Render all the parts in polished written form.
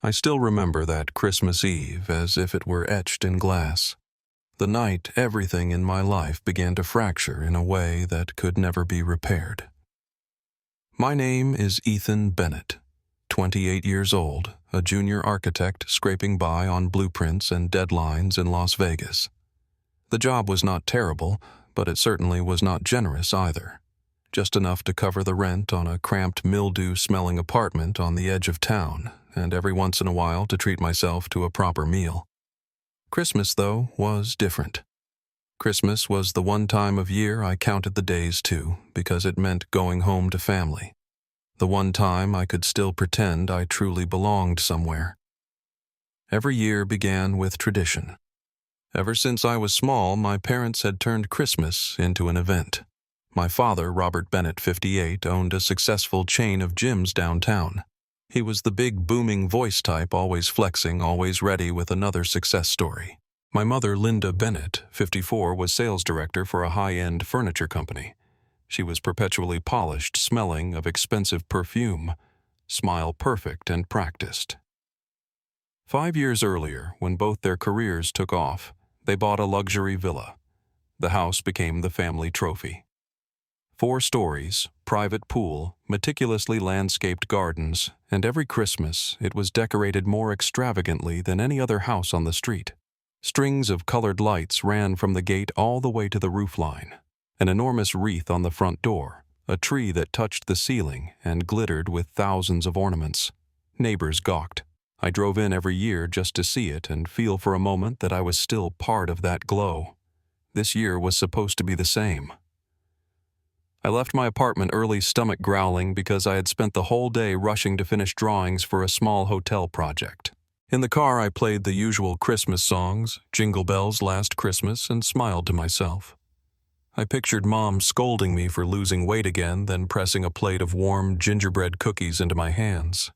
I still remember that Christmas Eve as if it were etched in glass. The night everything in my life began to fracture in a way that could never be repaired. My name is Ethan Bennett, 28 years old, a junior architect scraping by on blueprints and deadlines in Las Vegas. The job was not terrible, but it certainly was not generous either. Just enough to cover the rent on a cramped mildew-smelling apartment on the edge of town, and every once in a while to treat myself to a proper meal. Christmas, though, was different. Christmas was the one time of year I counted the days to, because it meant going home to family. The one time I could still pretend I truly belonged somewhere. Every year began with tradition. Ever since I was small, my parents had turned Christmas into an event. My father, Robert Bennett, 58, owned a successful chain of gyms downtown. He was the big booming voice type, always flexing, always ready with another success story. My mother, Linda Bennett, 54, was sales director for a high-end furniture company. She was perpetually polished, smelling of expensive perfume, smile perfect and practiced. 5 years earlier, when both their careers took off, they bought a luxury villa. The house became the family trophy. 4 stories, private pool, meticulously landscaped gardens, and every Christmas it was decorated more extravagantly than any other house on the street. Strings of colored lights ran from the gate all the way to the roofline. An enormous wreath on the front door, a tree that touched the ceiling and glittered with thousands of ornaments. Neighbors gawked. I drove in every year just to see it and feel for a moment that I was still part of that glow. This year was supposed to be the same. I left my apartment early, stomach growling, because I had spent the whole day rushing to finish drawings for a small hotel project. In the car, I played the usual Christmas songs, Jingle Bells Last Christmas, and smiled to myself. I pictured Mom scolding me for losing weight again, then pressing a plate of warm gingerbread cookies into my hands.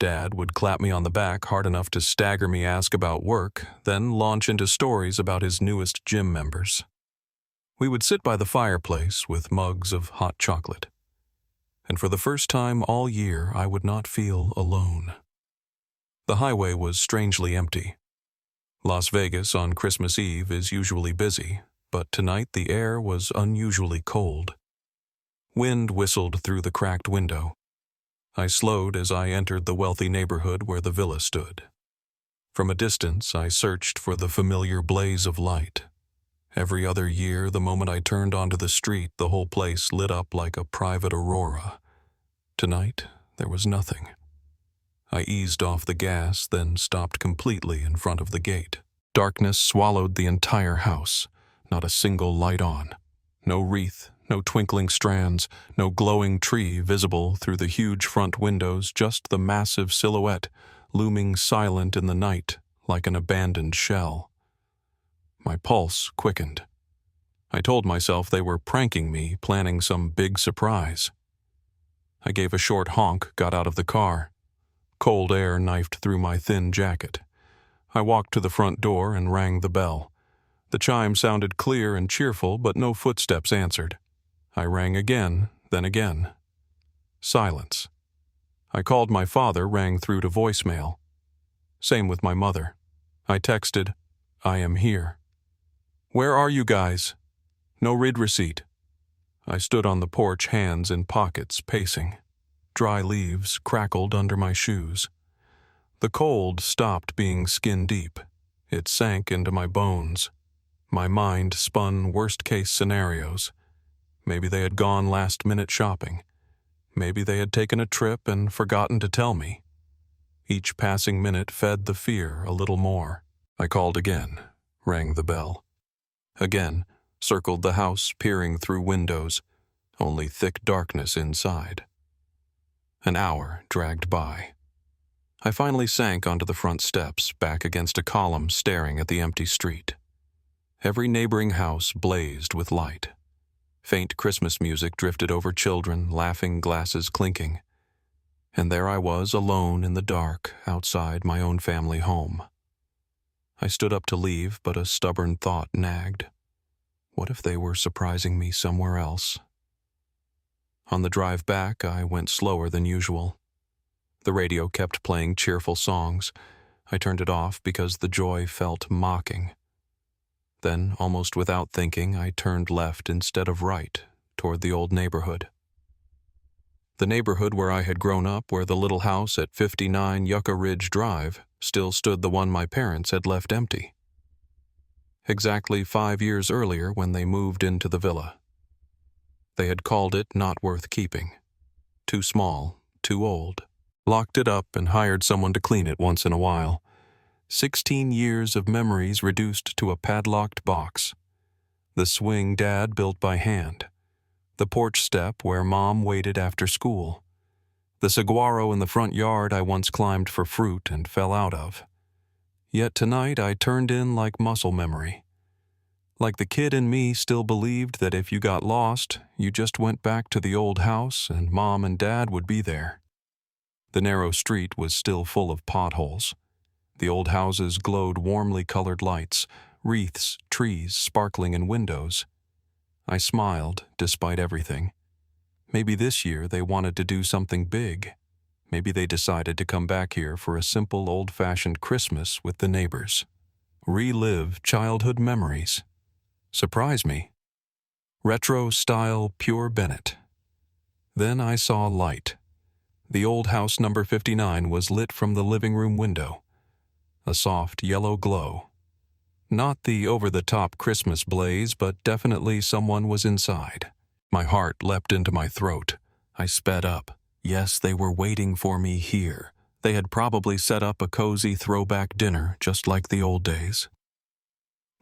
Dad would clap me on the back hard enough to stagger me, ask about work, then launch into stories about his newest gym members. We would sit by the fireplace with mugs of hot chocolate. And for the first time all year, I would not feel alone. The highway was strangely empty. Las Vegas on Christmas Eve is usually busy, but tonight the air was unusually cold. Wind whistled through the cracked window. I slowed as I entered the wealthy neighborhood where the villa stood. From a distance, I searched for the familiar blaze of light. Every other year, the moment I turned onto the street, the whole place lit up like a private aurora. Tonight, there was nothing. I eased off the gas, then stopped completely in front of the gate. Darkness swallowed the entire house, not a single light on. No wreath, no twinkling strands, no glowing tree visible through the huge front windows, just the massive silhouette, looming silent in the night like an abandoned shell. My pulse quickened. I told myself they were pranking me, planning some big surprise. I gave a short honk, got out of the car. Cold air knifed through my thin jacket. I walked to the front door and rang the bell. The chime sounded clear and cheerful, but no footsteps answered. I rang again, then again. Silence. I called my father, rang through to voicemail. Same with my mother. I texted, "I am here." "Where are you guys?" "No rid receipt." I stood on the porch, hands in pockets, pacing. Dry leaves crackled under my shoes. The cold stopped being skin-deep. It sank into my bones. My mind spun worst-case scenarios. Maybe they had gone last-minute shopping. Maybe they had taken a trip and forgotten to tell me. Each passing minute fed the fear a little more. I called again, rang the bell. Again, circled the house, peering through windows, only thick darkness inside. An hour dragged by. I finally sank onto the front steps, back against a column staring at the empty street. Every neighboring house blazed with light. Faint Christmas music drifted over children, laughing, glasses clinking. And there I was, alone in the dark, outside my own family home. I stood up to leave, but a stubborn thought nagged. What if they were surprising me somewhere else? On the drive back, I went slower than usual. The radio kept playing cheerful songs. I turned it off because the joy felt mocking. Then, almost without thinking, I turned left instead of right, toward the old neighborhood. The neighborhood where I had grown up, where the little house at 59 Yucca Ridge Drive still stood the one my parents had left empty. Exactly 5 years earlier when they moved into the villa. They had called it not worth keeping. Too small, too old. Locked it up and hired someone to clean it once in a while. 16 years of memories reduced to a padlocked box. The swing Dad built by hand. The porch step where Mom waited after school. The saguaro in the front yard I once climbed for fruit and fell out of. Yet tonight I turned in like muscle memory. Like the kid in me still believed that if you got lost, you just went back to the old house and Mom and Dad would be there. The narrow street was still full of potholes. The old houses glowed warmly colored lights, wreaths, trees sparkling in windows. I smiled, despite everything. Maybe this year they wanted to do something big. Maybe they decided to come back here for a simple old-fashioned Christmas with the neighbors. Relive childhood memories. Surprise me. Retro-style Pure Bennett. Then I saw light. The old house number 59 was lit from the living room window. A soft yellow glow. Not the over-the-top Christmas blaze, but definitely someone was inside. My heart leapt into my throat. I sped up. Yes, they were waiting for me here. They had probably set up a cozy throwback dinner, just like the old days.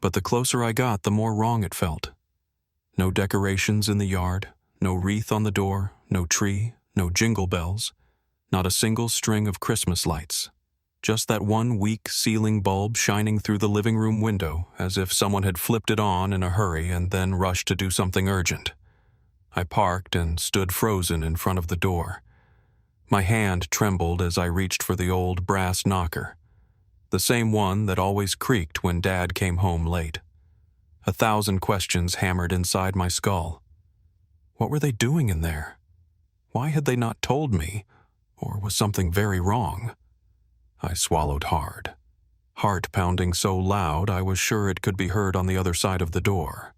But the closer I got, the more wrong it felt. No decorations in the yard, no wreath on the door, no tree, no jingle bells, not a single string of Christmas lights. Just that one weak ceiling bulb shining through the living room window, as if someone had flipped it on in a hurry and then rushed to do something urgent. I parked and stood frozen in front of the door. My hand trembled as I reached for the old brass knocker, the same one that always creaked when Dad came home late. 1,000 questions hammered inside my skull. What were they doing in there? Why had they not told me? Or was something very wrong? I swallowed hard. Heart pounding so loud I was sure it could be heard on the other side of the door.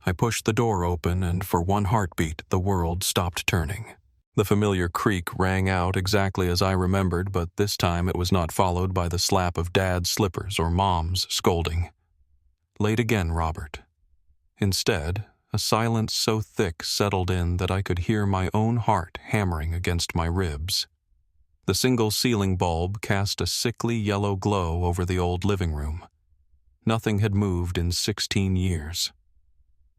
I pushed the door open, and for one heartbeat the world stopped turning. The familiar creak rang out exactly as I remembered, but this time it was not followed by the slap of Dad's slippers or Mom's scolding. Late again, Robert. Instead, a silence so thick settled in that I could hear my own heart hammering against my ribs. The single ceiling bulb cast a sickly yellow glow over the old living room. Nothing had moved in 16 years.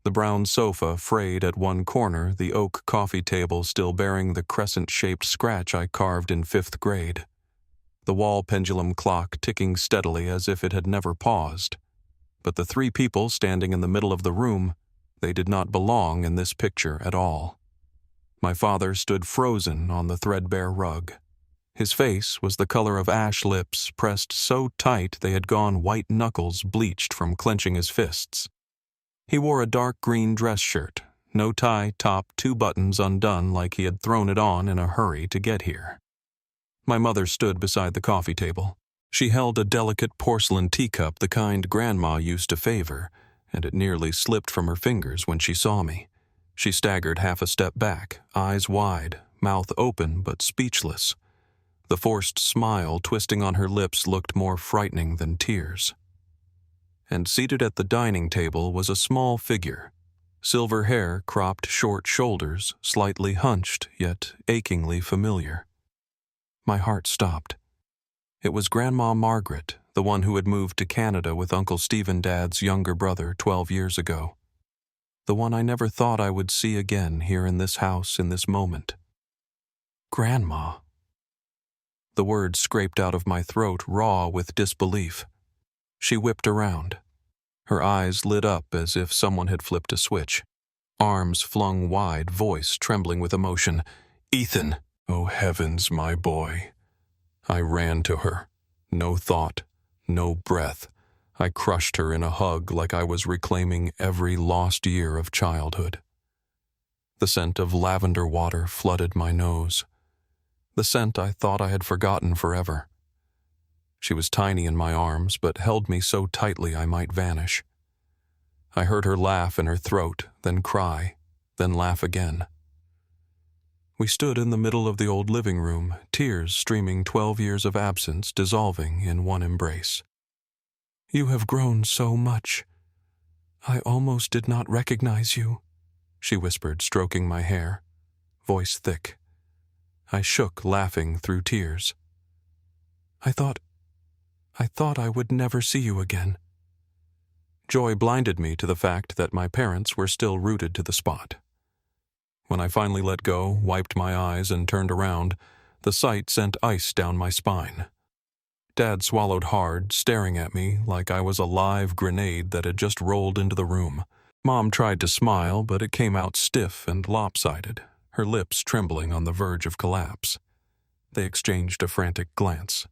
The brown sofa frayed at one corner, the oak coffee table still bearing the crescent-shaped scratch I carved in 5th grade. The wall pendulum clock ticking steadily as if it had never paused. But the 3 people standing in the middle of the room, they did not belong in this picture at all. My father stood frozen on the threadbare rug. His face was the color of ash lips pressed so tight they had gone white knuckles bleached from clenching his fists. He wore a dark green dress shirt, no tie, top, 2 buttons undone like he had thrown it on in a hurry to get here. My mother stood beside the coffee table. She held a delicate porcelain teacup, the kind Grandma used to favor, and it nearly slipped from her fingers when she saw me. She staggered half a step back, eyes wide, mouth open but speechless. The forced smile twisting on her lips looked more frightening than tears. And seated at the dining table was a small figure. Silver hair, cropped short shoulders, slightly hunched, yet achingly familiar. My heart stopped. It was Grandma Margaret, the one who had moved to Canada with Uncle Stephen Dad's younger brother 12 years ago. The one I never thought I would see again here in this house in this moment. Grandma. The words scraped out of my throat raw with disbelief. She whipped around. Her eyes lit up as if someone had flipped a switch. Arms flung wide, voice trembling with emotion. Ethan! Oh heavens, my boy. I ran to her. No thought, no breath. I crushed her in a hug like I was reclaiming every lost year of childhood. The scent of lavender water flooded my nose. the scent I thought I had forgotten forever. She was tiny in my arms, but held me so tightly I might vanish. I heard her laugh in her throat, then cry, then laugh again. We stood in the middle of the old living room, tears streaming 12 years of absence dissolving in one embrace. "You have grown so much. I almost did not recognize you," she whispered, stroking my hair, voice thick. I shook, laughing through tears. I thought I would never see you again." Joy blinded me to the fact that my parents were still rooted to the spot. When I finally let go, wiped my eyes, and turned around, the sight sent ice down my spine. Dad swallowed hard, staring at me like I was a live grenade that had just rolled into the room. Mom tried to smile, but it came out stiff and lopsided, her lips trembling on the verge of collapse. They exchanged a frantic glance.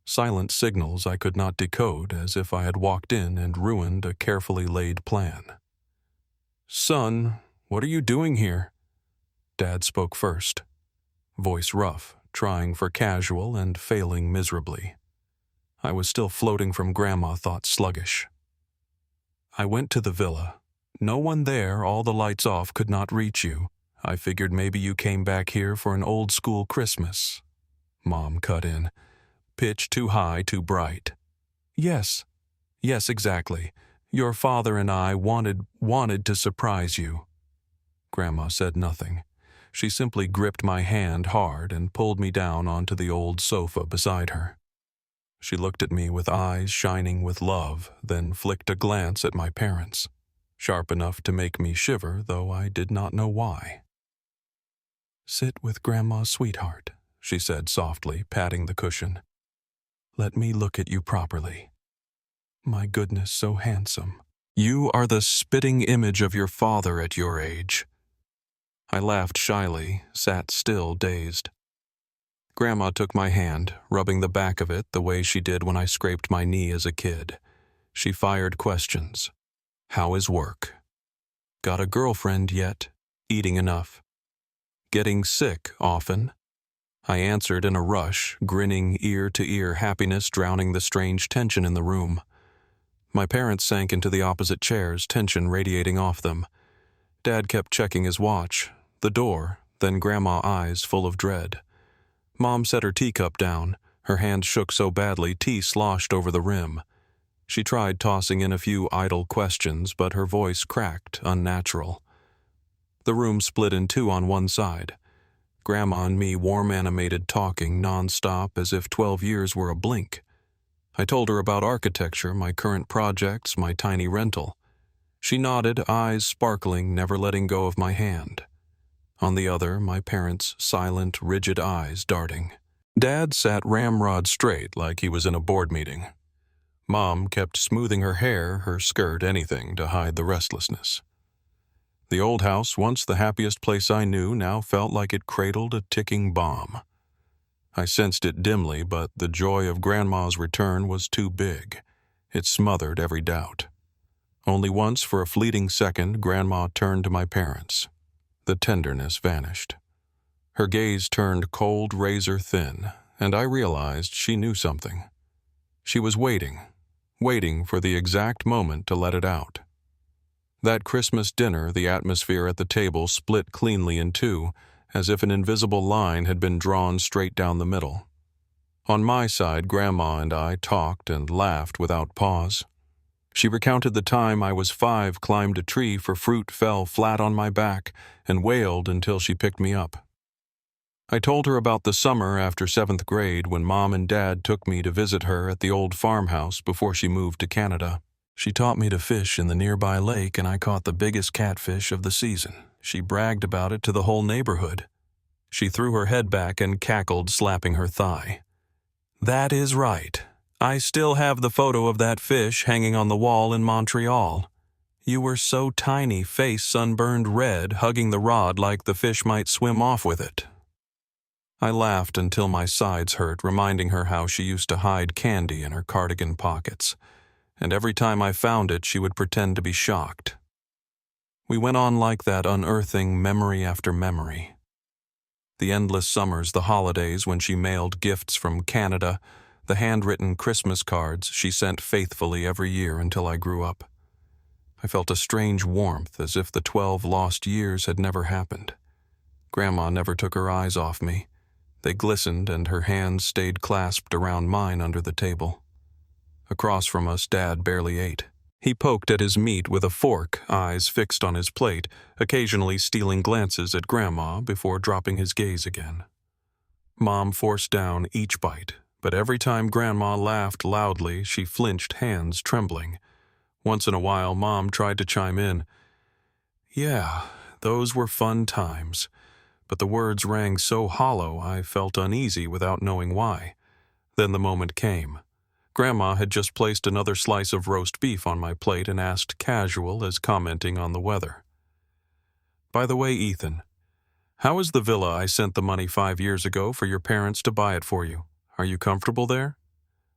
Silent signals I could not decode, as if I had walked in and ruined a carefully laid plan. "Son, what are you doing here?" Dad spoke first, voice rough, trying for casual and failing miserably. I was still floating from Grandma thought sluggish. "I went to the villa. No one there, all the lights off, could not reach you. I figured maybe you came back here for an old school Christmas." Mom cut in. "Pitch too high, too bright." Yes, exactly. Your father and I wanted to surprise you." Grandma said nothing. She simply gripped my hand hard and pulled me down onto the old sofa beside her. She looked at me with eyes shining with love, then flicked a glance at my parents, sharp enough to make me shiver, though I did not know why. "Sit with Grandma's sweetheart," she said softly, patting the cushion. "Let me look at you properly. My goodness, so handsome. You are the spitting image of your father at your age." I laughed shyly, sat still, dazed. Grandma took my hand, rubbing the back of it the way she did when I scraped my knee as a kid. She fired questions. "How is work? Got a girlfriend yet? Eating enough? Getting sick often?" I answered in a rush, grinning ear-to-ear happiness drowning the strange tension in the room. My parents sank into the opposite chairs, tension radiating off them. Dad kept checking his watch, the door, then Grandma eyes full of dread. Mom set her teacup down. Her hand shook so badly tea sloshed over the rim. She tried tossing in a few idle questions, but her voice cracked, unnatural. The room split in two on one side. Grandma and me warm-animated talking non-stop as if 12 years were a blink. I told her about architecture, my current projects, my tiny rental. She nodded, eyes sparkling, never letting go of my hand. On the other, my parents' silent, rigid eyes darting. Dad sat ramrod straight like he was in a board meeting. Mom kept smoothing her hair, her skirt, anything to hide the restlessness. The old house, once the happiest place I knew, now felt like it cradled a ticking bomb. I sensed it dimly, but the joy of Grandma's return was too big. It smothered every doubt. Only once, for a fleeting second, Grandma turned to my parents. The tenderness vanished. Her gaze turned cold, razor-thin, and I realized she knew something. She was waiting for the exact moment to let it out. That Christmas dinner, the atmosphere at the table split cleanly in two, as if an invisible line had been drawn straight down the middle. On my side, Grandma and I talked and laughed without pause. She recounted the time I was 5, climbed a tree for fruit, fell flat on my back, and wailed until she picked me up. I told her about the summer after 7th grade when Mom and Dad took me to visit her at the old farmhouse before she moved to Canada. She taught me to fish in the nearby lake, and I caught the biggest catfish of the season. She bragged about it to the whole neighborhood. She threw her head back and cackled, slapping her thigh. "That is right. I still have the photo of that fish hanging on the wall in Montreal. You were so tiny, face sunburned red, hugging the rod like the fish might swim off with it." I laughed until my sides hurt, reminding her how she used to hide candy in her cardigan pockets. And every time I found it, she would pretend to be shocked. We went on like that, unearthing memory after memory. The endless summers, the holidays when she mailed gifts from Canada, the handwritten Christmas cards she sent faithfully every year until I grew up. I felt a strange warmth, as if the 12 lost years had never happened. Grandma never took her eyes off me. They glistened, and her hands stayed clasped around mine under the table. Across from us, Dad barely ate. He poked at his meat with a fork, eyes fixed on his plate, occasionally stealing glances at Grandma before dropping his gaze again. Mom forced down each bite, but every time Grandma laughed loudly, she flinched, hands trembling. Once in a while, Mom tried to chime in. Yeah, those were fun times, but the words rang so hollow I felt uneasy without knowing why. Then the moment came. Grandma had just placed another slice of roast beef on my plate and asked, casual as commenting on the weather. By the way, Ethan, how is the villa I sent the money 5 years ago for your parents to buy it for you? Are you comfortable there?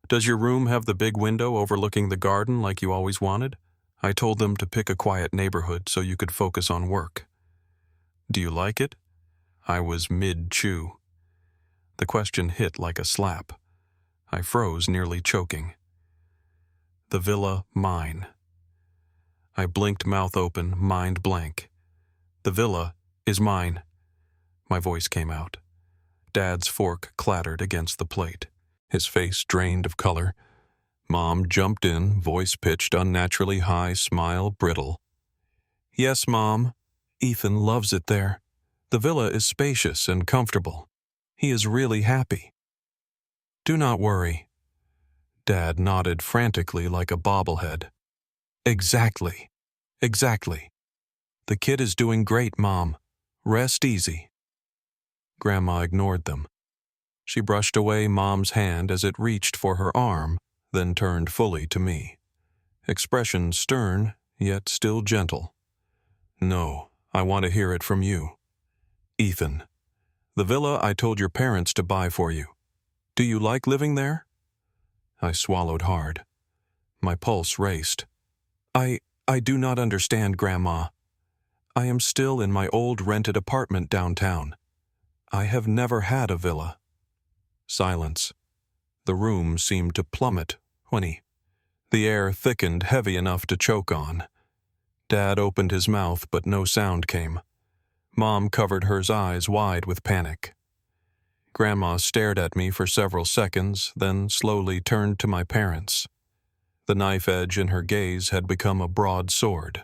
Does your room have the big window overlooking the garden like you always wanted? I told them to pick a quiet neighborhood so you could focus on work. Do you like it? I was mid-chew. The question hit like a slap. I froze, nearly choking. The villa, mine. I blinked, mouth open, mind blank. The villa is mine. My voice came out. Dad's fork clattered against the plate. His face drained of color. Mom jumped in, voice pitched unnaturally high, smile brittle. Yes, Mom. Ethan loves it there. The villa is spacious and comfortable. He is really happy. Do not worry. Dad nodded frantically like a bobblehead. Exactly. Exactly. The kid is doing great, Mom. Rest easy. Grandma ignored them. She brushed away Mom's hand as it reached for her arm, then turned fully to me. Expression stern, yet still gentle. No, I want to hear it from you. Ethan, the villa I told your parents to buy for you. Do you like living there? I swallowed hard. My pulse raced. I do not understand, Grandma. I am still in my old rented apartment downtown. I have never had a villa. Silence. The room seemed to plummet, whinny. The air thickened, heavy enough to choke on. Dad opened his mouth, but no sound came. Mom covered her eyes wide with panic. Grandma stared at me for several seconds, then slowly turned to my parents. The knife edge in her gaze had become a broad sword.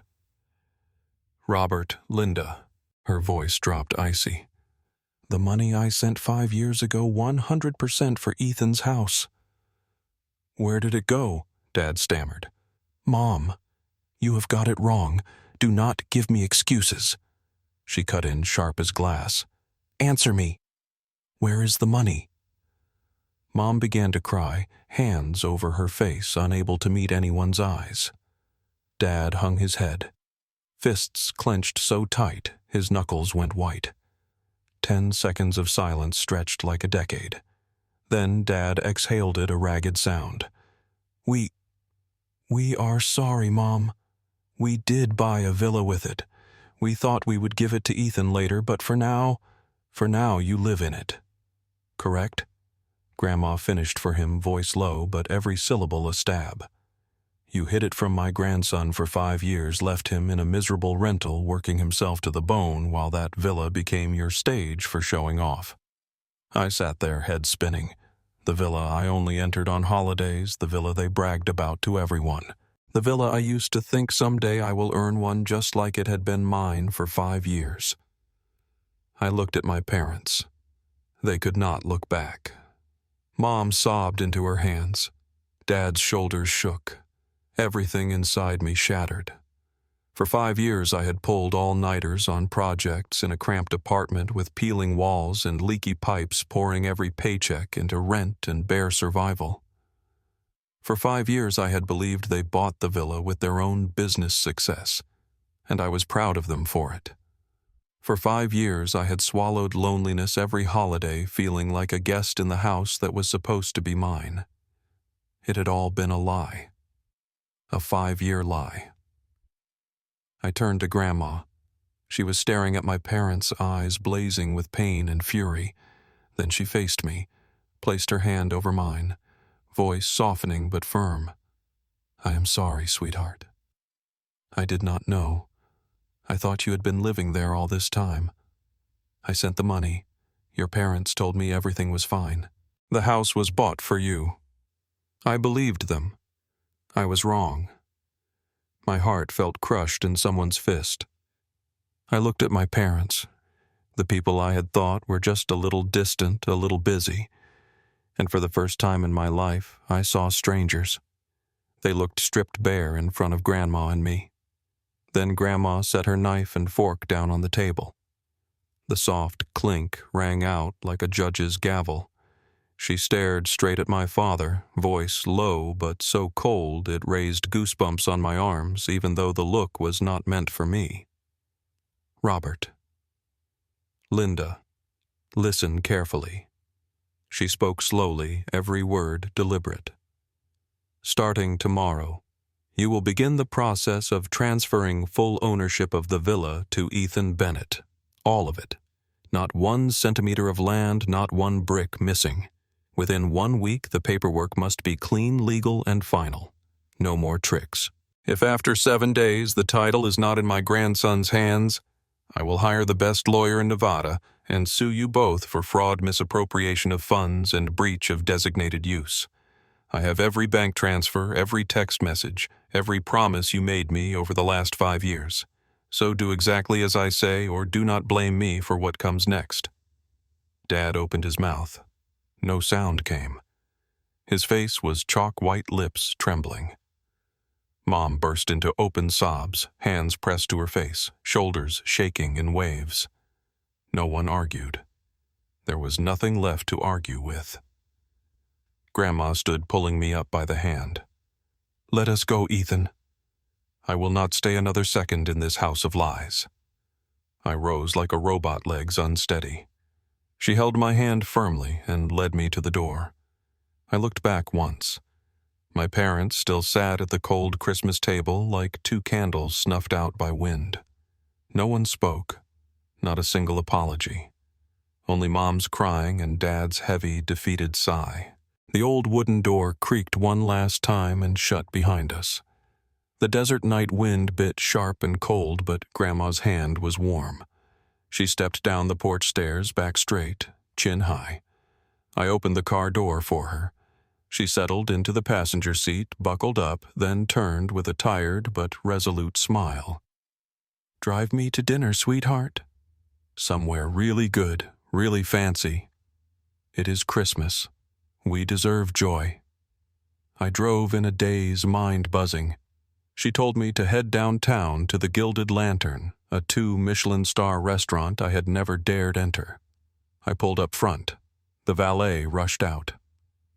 Robert, Linda. Her voice dropped icy. The money I sent 5 years ago, 100% for Ethan's house. Where did it go? Dad stammered. Mom, you have got it wrong. Do not give me excuses. She cut in, sharp as glass. Answer me. Where is the money? Mom began to cry, hands over her face, unable to meet anyone's eyes. Dad hung his head. Fists clenched so tight, his knuckles went white. 10 seconds of silence stretched like a decade. Then Dad exhaled a ragged sound. We are sorry, Mom. We did buy a villa with it. We thought we would give it to Ethan later, but for now you live in it. Correct? Grandma finished for him, voice low, but every syllable a stab. You hid it from my grandson for 5 years, left him in a miserable rental, working himself to the bone while that villa became your stage for showing off. I sat there, head spinning. The villa I only entered on holidays, the villa they bragged about to everyone. The villa I used to think someday I will earn one just like it had been mine for 5 years. I looked at my parents. They could not look back. Mom sobbed into her hands. Dad's shoulders shook. Everything inside me shattered. For 5 years I had pulled all-nighters on projects in a cramped apartment with peeling walls and leaky pipes, pouring every paycheck into rent and bare survival. For 5 years I had believed they bought the villa with their own business success, and I was proud of them for it. For 5 years I had swallowed loneliness every holiday, feeling like a guest in the house that was supposed to be mine. It had all been a lie. A 5-year lie. I turned to Grandma. She was staring at my parents, eyes blazing with pain and fury. Then she faced me, placed her hand over mine, voice softening but firm. "I am sorry, sweetheart. I did not know. I thought you had been living there all this time. I sent the money. Your parents told me everything was fine. The house was bought for you. I believed them. I was wrong." My heart felt crushed in someone's fist. I looked at my parents, the people I had thought were just a little distant, a little busy, and for the first time in my life, I saw strangers. They looked stripped bare in front of Grandma and me. Then Grandma set her knife and fork down on the table. The soft clink rang out like a judge's gavel. She stared straight at my father, voice low but so cold it raised goosebumps on my arms, even though the look was not meant for me. "Robert." "Linda, listen carefully." She spoke slowly, every word deliberate. "Starting tomorrow, you will begin the process of transferring full ownership of the villa to Ethan Bennett. All of it. Not 1 centimeter of land, not 1 brick missing. Within 1 week, the paperwork must be clean, legal, and final. No more tricks. If after 7 days the title is not in my grandson's hands, I will hire the best lawyer in Nevada and sue you both for fraud, misappropriation of funds, and breach of designated use. I have every bank transfer, every text message, every promise you made me over the last 5 years. So do exactly as I say, or do not blame me for what comes next." Dad opened his mouth. No sound came. His face was chalk-white lips trembling. Mom burst into open sobs, hands pressed to her face, shoulders shaking in waves. No one argued. There was nothing left to argue with. Grandma stood pulling me up by the hand. "Let us go, Ethan. I will not stay another second in this house of lies." I rose like a robot, legs unsteady. She held my hand firmly and led me to the door. I looked back once. My parents still sat at the cold Christmas table like 2 candles snuffed out by wind. No one spoke, not a single apology. Only Mom's crying and Dad's heavy, defeated sigh. The old wooden door creaked one last time and shut behind us. The desert night wind bit sharp and cold, but Grandma's hand was warm. She stepped down the porch stairs, back straight, chin high. I opened the car door for her. She settled into the passenger seat, buckled up, then turned with a tired but resolute smile. "Drive me to dinner, sweetheart. Somewhere really good, really fancy. It is Christmas. We deserve joy." I drove in a daze, mind buzzing. She told me to head downtown to the Gilded Lantern, a 2 Michelin-star restaurant I had never dared enter. I pulled up front. The valet rushed out.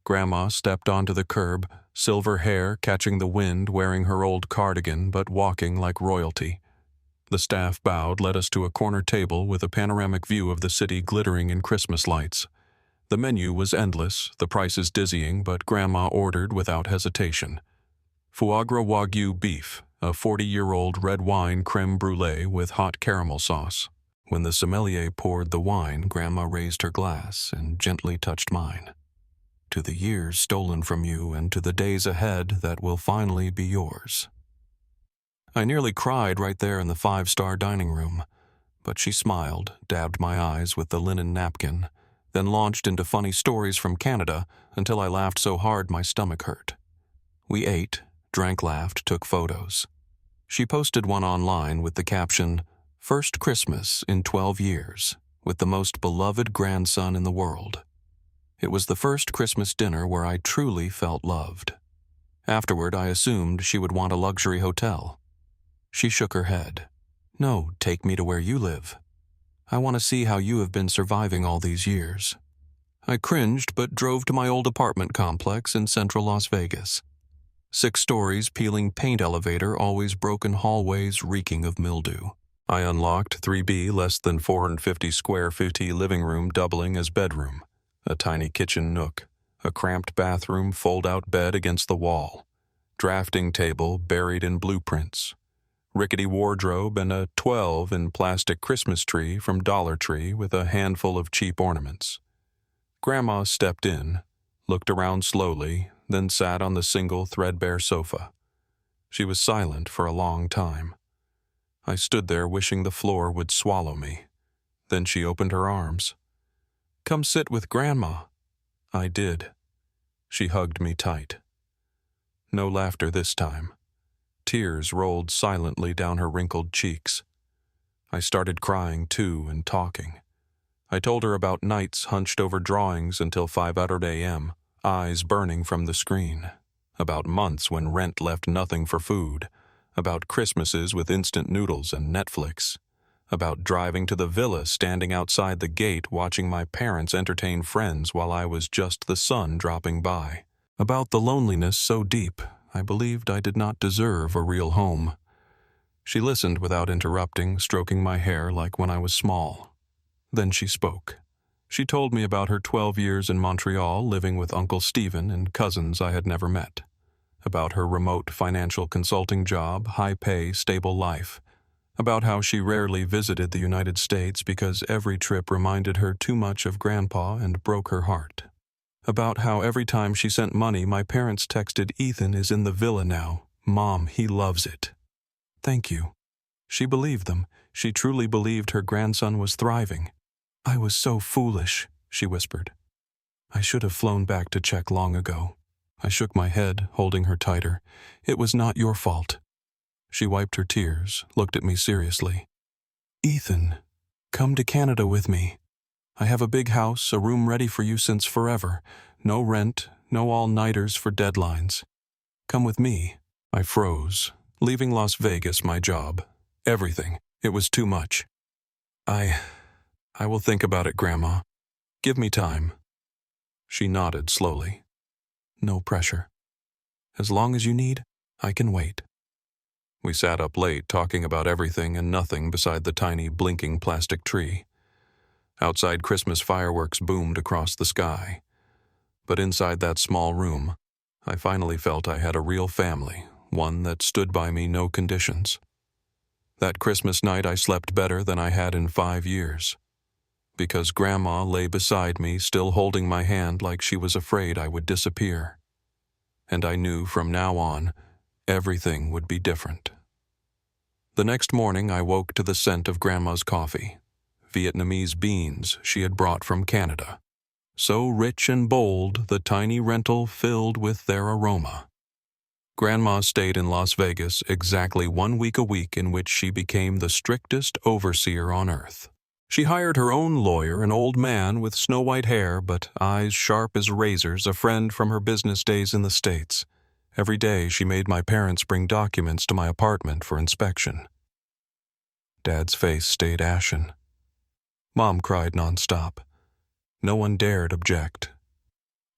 Grandma stepped onto the curb, silver hair catching the wind, wearing her old cardigan but walking like royalty. The staff bowed, led us to a corner table with a panoramic view of the city glittering in Christmas lights. The menu was endless, the prices dizzying, but Grandma ordered without hesitation. Foie gras Wagyu beef, a 40-year-old red wine creme brulee with hot caramel sauce. When the sommelier poured the wine, Grandma raised her glass and gently touched mine. "To the years stolen from you and to the days ahead that will finally be yours." I nearly cried right there in the 5-star dining room, but she smiled, dabbed my eyes with the linen napkin, then launched into funny stories from Canada until I laughed so hard my stomach hurt. We ate, drank, laughed, took photos. She posted one online with the caption, "First Christmas in 12 years, with the most beloved grandson in the world." It was the first Christmas dinner where I truly felt loved. Afterward, I assumed she would want a luxury hotel. She shook her head. "No, take me to where you live. I want to see how you have been surviving all these years." I cringed but drove to my old apartment complex in central Las Vegas. 6 stories, peeling paint elevator, always broken hallways reeking of mildew. I unlocked 3B, less than 450 square feet living room doubling as bedroom, a tiny kitchen nook, a cramped bathroom fold-out bed against the wall, drafting table buried in blueprints, rickety wardrobe, and a 12 in plastic Christmas tree from Dollar Tree with a handful of cheap ornaments. Grandma stepped in, looked around slowly, then sat on the single threadbare sofa. She was silent for a long time. I stood there wishing the floor would swallow me. Then she opened her arms. "Come sit with Grandma." I did. She hugged me tight. No laughter this time. Tears rolled silently down her wrinkled cheeks. I started crying too and talking. I told her about nights hunched over drawings until 5:00 a.m., eyes burning from the screen. About months when rent left nothing for food. About Christmases with instant noodles and Netflix. About driving to the villa, standing outside the gate watching my parents entertain friends while I was just the sun dropping by. About the loneliness so deep, I believed I did not deserve a real home. She listened without interrupting, stroking my hair like when I was small. Then she spoke. She told me about her 12 years in Montreal living with Uncle Stephen and cousins I had never met. About her remote financial consulting job, high pay, stable life. About how she rarely visited the United States because every trip reminded her too much of Grandpa and broke her heart. About how every time she sent money, my parents texted, "Ethan is in the villa now. Mom, he loves it." Thank you. She believed them. She truly believed her grandson was thriving. "I was so foolish," she whispered. "I should have flown back to check long ago." I shook my head, holding her tighter. "It was not your fault." She wiped her tears, looked at me seriously. "Ethan, come to Canada with me. I have a big house, a room ready for you since forever. No rent, no all-nighters for deadlines. Come with me." I froze, leaving Las Vegas, my job. Everything. It was too much. I will think about it, Grandma. Give me time." She nodded slowly. "No pressure. As long as you need, I can wait." We sat up late talking about everything and nothing beside the tiny blinking plastic tree. Outside, Christmas fireworks boomed across the sky. But inside that small room, I finally felt I had a real family, one that stood by me no conditions. That Christmas night I slept better than I had in 5 years. Because Grandma lay beside me, still holding my hand like she was afraid I would disappear. And I knew from now on, everything would be different. The next morning I woke to the scent of Grandma's coffee, Vietnamese beans she had brought from Canada. So rich and bold, the tiny rental filled with their aroma. Grandma stayed in Las Vegas exactly 1 week a week in which she became the strictest overseer on earth. She hired her own lawyer, an old man with snow-white hair but eyes sharp as razors, a friend from her business days in the States. Every day she made my parents bring documents to my apartment for inspection. Dad's face stayed ashen. Mom cried nonstop. No one dared object.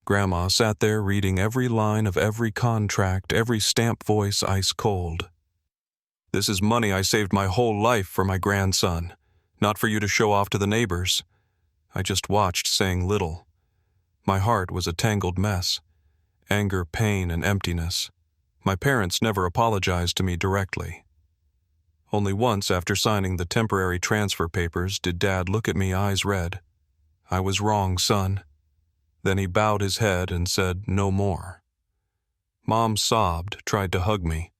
Grandma sat there reading every line of every contract, every stamp voice ice cold. "This is money I saved my whole life for my grandson, not for you to show off to the neighbors." I just watched, saying little. My heart was a tangled mess. Anger, pain, and emptiness. My parents never apologized to me directly. Only once after signing the temporary transfer papers did Dad look at me, eyes red. "I was wrong, son." Then he bowed his head and said no more. Mom sobbed, tried to hug me.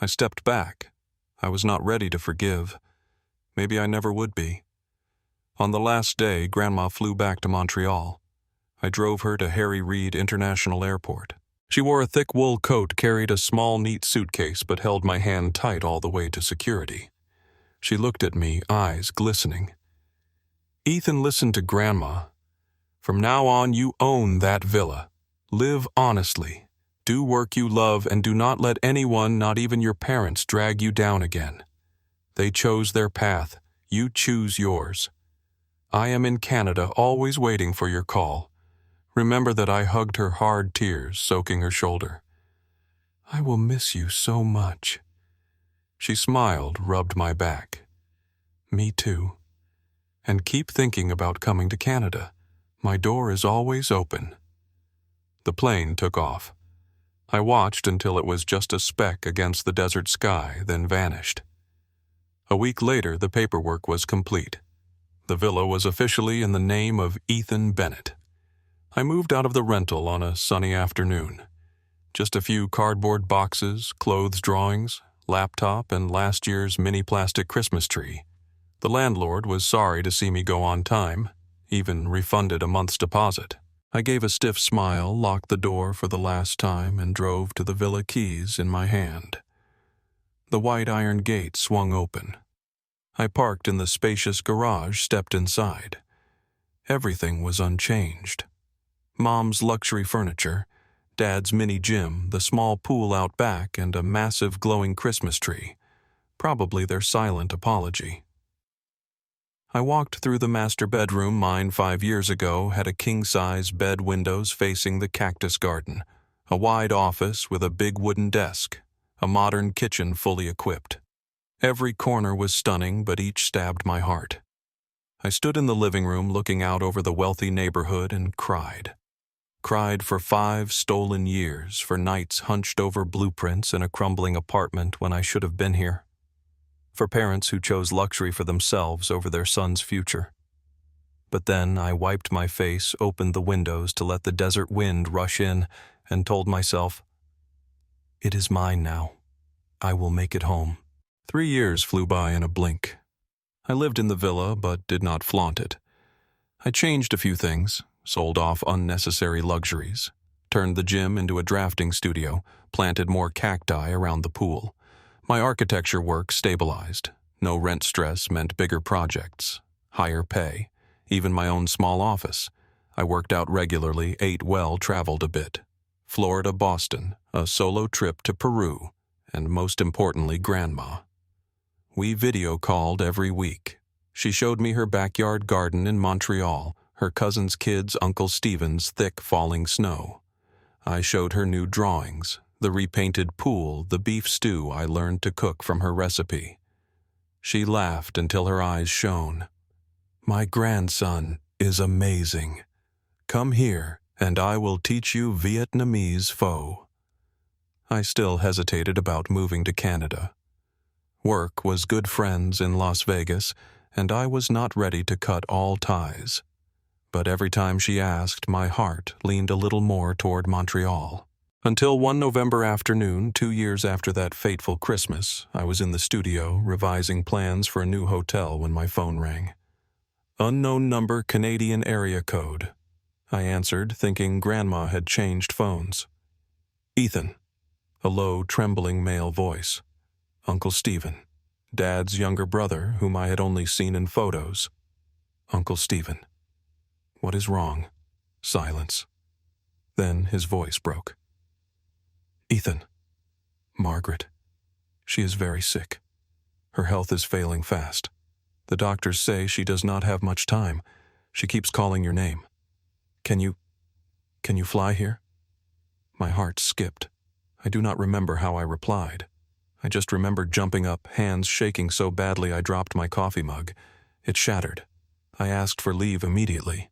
I stepped back. I was not ready to forgive. Maybe I never would be. On the last day, Grandma flew back to Montreal. I drove her to Harry Reid International Airport. She wore a thick wool coat, carried a small, neat suitcase, but held my hand tight all the way to security. She looked at me, eyes glistening. "Ethan, listen to Grandma. From now on, you own that villa. Live honestly. Do work you love, and do not let anyone, not even your parents, drag you down again. They chose their path. You choose yours. I am in Canada, always waiting for your call." Remember that I hugged her, hard tears soaking her shoulder. "I will miss you so much." She smiled, rubbed my back. "Me too. And keep thinking about coming to Canada. My door is always open." The plane took off. I watched until it was just a speck against the desert sky, then vanished. A week later, the paperwork was complete. The villa was officially in the name of Ethan Bennett. I moved out of the rental on a sunny afternoon. Just a few cardboard boxes, clothes drawings, laptop, and last year's mini plastic Christmas tree. The landlord was sorry to see me go on time, even refunded a month's deposit. I gave a stiff smile, locked the door for the last time, and drove to the villa keys in my hand. The white iron gate swung open. I parked in the spacious garage, stepped inside. Everything was unchanged. Mom's luxury furniture, Dad's mini gym, the small pool out back, and a massive glowing Christmas tree. Probably their silent apology. I walked through the master bedroom. Mine 5 years ago had a king-size bed, windows facing the cactus garden, a wide office with a big wooden desk, a modern kitchen fully equipped. Every corner was stunning, but each stabbed my heart. I stood in the living room looking out over the wealthy neighborhood and cried. Cried for 5 stolen years, for nights hunched over blueprints in a crumbling apartment when I should have been here. For parents who chose luxury for themselves over their son's future. But then I wiped my face, opened the windows to let the desert wind rush in, and told myself, "It is mine now. I will make it home." 3 years flew by in a blink. I lived in the villa, but did not flaunt it. I changed a few things, sold off unnecessary luxuries, turned the gym into a drafting studio, planted more cacti around the pool. My architecture work stabilized. No rent stress meant bigger projects, higher pay, even my own small office. I worked out regularly, ate well, traveled a bit. Florida, Boston, a solo trip to Peru, and most importantly, Grandma. We video called every week. She showed me her backyard garden in Montreal, her cousin's kids' Uncle Stephen's thick falling snow. I showed her new drawings, the repainted pool, the beef stew I learned to cook from her recipe. She laughed until her eyes shone. "My grandson is amazing. Come here, and I will teach you Vietnamese pho." I still hesitated about moving to Canada. Work was good friends in Las Vegas, and I was not ready to cut all ties. But every time she asked, my heart leaned a little more toward Montreal. Until one November afternoon, 2 years after that fateful Christmas, I was in the studio revising plans for a new hotel when my phone rang. Unknown number, Canadian area code. I answered, thinking Grandma had changed phones. "Ethan," a low, trembling male voice. "Uncle Stephen, Dad's younger brother, whom I had only seen in photos." "Uncle Stephen." "What is wrong?" Silence. Then his voice broke. "Ethan, Margaret. She is very sick. Her health is failing fast. The doctors say she does not have much time. She keeps calling your name. Can you fly here?" My heart skipped. I do not remember how I replied. I just remembered jumping up, hands shaking so badly I dropped my coffee mug. It shattered. I asked for leave immediately.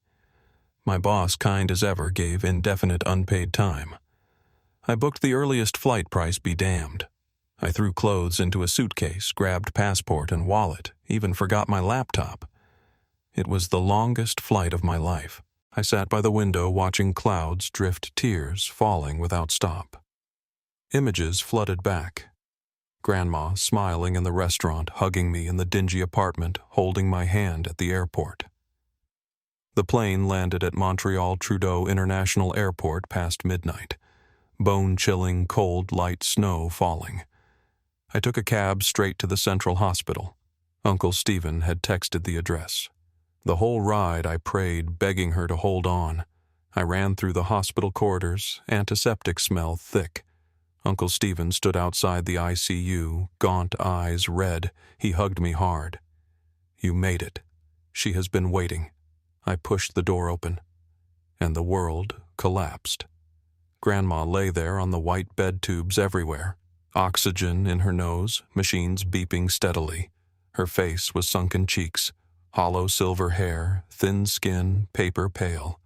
My boss, kind as ever, gave indefinite unpaid time. I booked the earliest flight, price be damned. I threw clothes into a suitcase, grabbed passport and wallet, even forgot my laptop. It was the longest flight of my life. I sat by the window watching clouds drift, tears falling without stop. Images flooded back. Grandma smiling in the restaurant, hugging me in the dingy apartment, holding my hand at the airport. The plane landed at Montreal Trudeau International Airport past midnight. Bone-chilling, cold, light snow falling. I took a cab straight to the Central Hospital. Uncle Stephen had texted the address. The whole ride I prayed, begging her to hold on. I ran through the hospital corridors, antiseptic smell thick. Uncle Stephen stood outside the ICU, gaunt eyes red. He hugged me hard. "You made it. She has been waiting." I pushed the door open, and the world collapsed. Grandma lay there on the white bed tubes everywhere, oxygen in her nose, machines beeping steadily. Her face was sunken cheeks, hollow silver hair, thin skin, paper pale.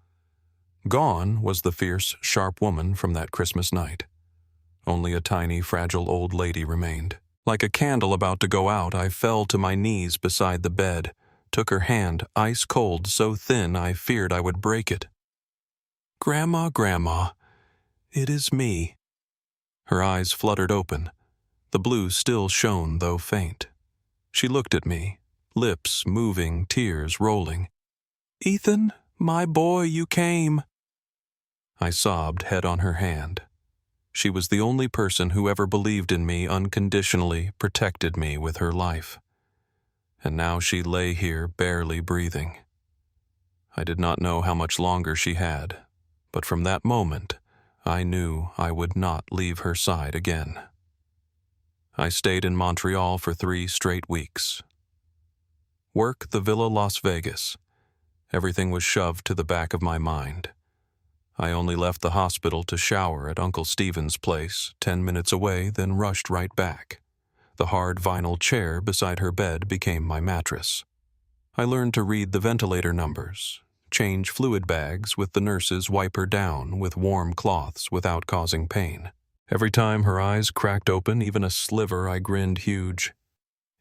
Gone was the fierce, sharp woman from that Christmas night. Only a tiny, fragile old lady remained. Like a candle about to go out, I fell to my knees beside the bed, took her hand, ice cold, so thin I feared I would break it. "Grandma, Grandma, it is me." Her eyes fluttered open. The blue still shone, though faint. She looked at me, lips moving, tears rolling. "Ethan, my boy, you came." I sobbed, head on her hand. She was the only person who ever believed in me unconditionally, protected me with her life. And now she lay here, barely breathing. I did not know how much longer she had, but from that moment, I knew I would not leave her side again. I stayed in Montreal for 3 straight weeks. Work the Villa Las Vegas. Everything was shoved to the back of my mind. I only left the hospital to shower at Uncle Stephen's place, 10 minutes away, then rushed right back. The hard vinyl chair beside her bed became my mattress. I learned to read the ventilator numbers, change fluid bags with the nurses, wipe her down with warm cloths without causing pain. Every time her eyes cracked open, even a sliver, I grinned huge.